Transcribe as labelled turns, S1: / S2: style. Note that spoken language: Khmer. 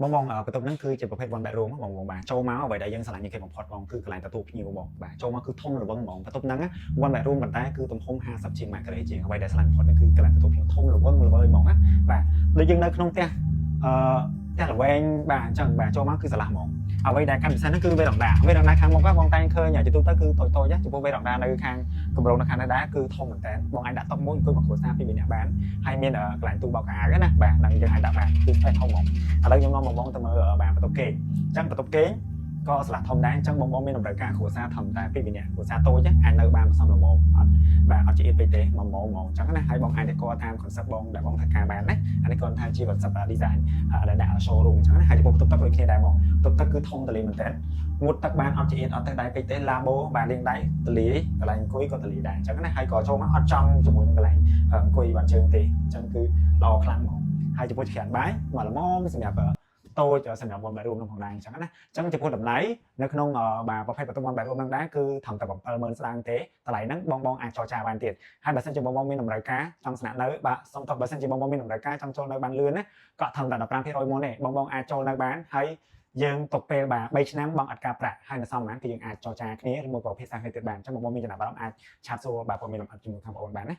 S1: បងបន្ទប់ហ្នឹងគឺជាប្រភេទ one bedroom បងបាទចូលមកអ្វីដែលយើងឆ្លាញ់ជាងគេបំផុតបងគឺកន្លែងទទួលភ្ញៀវបងបាទចូលមកគឺធំរវឹងហ្មងបន្ទប់ហ្នឹង one bedroom ប៉ុន្តែគឺទំហំ50ជាងម៉ែត្រការ៉េជាងអ្វីដែលឆ្លាញ់បំផុតហ្នឹងគឺកន្លែងទទួលភ្ញៀវធំរវឹងល្វើយហ្មងណាបាទដូចយើងនៅក្នុងផ្ទះផ្ទះល្វែងបាទអញ្ចឹងបាទចូលមកគឺស្រឡះហ្មងអ្វីដែលកាន់ពិសេសហ្នឹងគឺវេរ៉ង់ដាខាងមុខបងតែងឃើញជាទូទៅគឺតូចៗចំពោះវេរ៉ង់ដានៅខាងគម្រោងនៅខាងនេះដែរគឺធំមែនតើបងអាចដាក់តុមួយអង្គុយមកគ្រួសារពីរនាក់បានហើយមានកន្លែងទូបោកខោអាវណាបាទហ្នឹងយើងអាចដាក់បានគឺស្ថិតធំហ្មងឥឡូវខ្ញុំនាំបងទៅមើលបាទបន្ទប់គេងអញ្ចឹងបន្ទប់គេងក៏ស្រឡះធំដែរអញ្ចឹងបងមានតម្រូវការគ្រួសារធំតែពីរនាក់គ្រួសារតូចអាចនៅបានសំលមអត់បាទអត់ជាអៀតពេកទេមកហ្មងអញ្ចឹងណាហើយបងអាចកតាម concept បងដែលបងធ្វើការបានណាអានេះគាត់ថាជា concept design ដែលដាក់ showroom អញ្ចឹងណាហើយចំពោះបន្ទប់ទឹកដូចគ្នាដែរបងបន្ទប់ទឹកគឺធំទលាមែនតើងូតទឹកបានអត់ជាអៀតអត់ទៅដៃពេកទេ labo បាទលាងដៃទលាកន្លែងអង្គុយក៏ទលាដែរអញ្ចឹងណាហើយក៏ចូលមកអត់ចំជាមួយនឹងកន្លែងអង្គុយបាត់ជើងទេអញ្ចឹងគឺល្អខ្លាំងហ្មងហើយចំពោះច្រានបាយមកល្មមសម្រាប់តូចសម្រាប់ one bedroom នឹងផងដែរអញ្ចឹងណាអញ្ចឹងចំពោះតម្លៃនៅក្នុងបាទប្រភេទបន្ទប់ one bedroom នឹងដែរគឺត្រឹមតែ70000ស្ដើងទេតម្លៃហ្នឹងបងអាចចរចាបានទៀតហើយបើសិនជាបងមានតម្រូវការចង់ស្នាក់នៅបាទសុំតោះបើសិនជាបងមានតម្រូវការចង់ចូលនៅបានលឿនណាក៏ត្រឹមតែ15%មុនទេបងអាចចូលនៅបានហើយយើងទុកពេលបាទ3ឆ្នាំបងអត់ការប្រាក់ហើយនៅសមហ្នឹងគឺយើងអាចចរចាគ្នាឬមកក៏ភាសាគ្នាទៀតបានអញ្ចឹងបងមានចំណាប់អារម្មណ៍អាចឆាតសួរបាទព័ត៌មានលម្អិតជាមួយខាងបងបានណា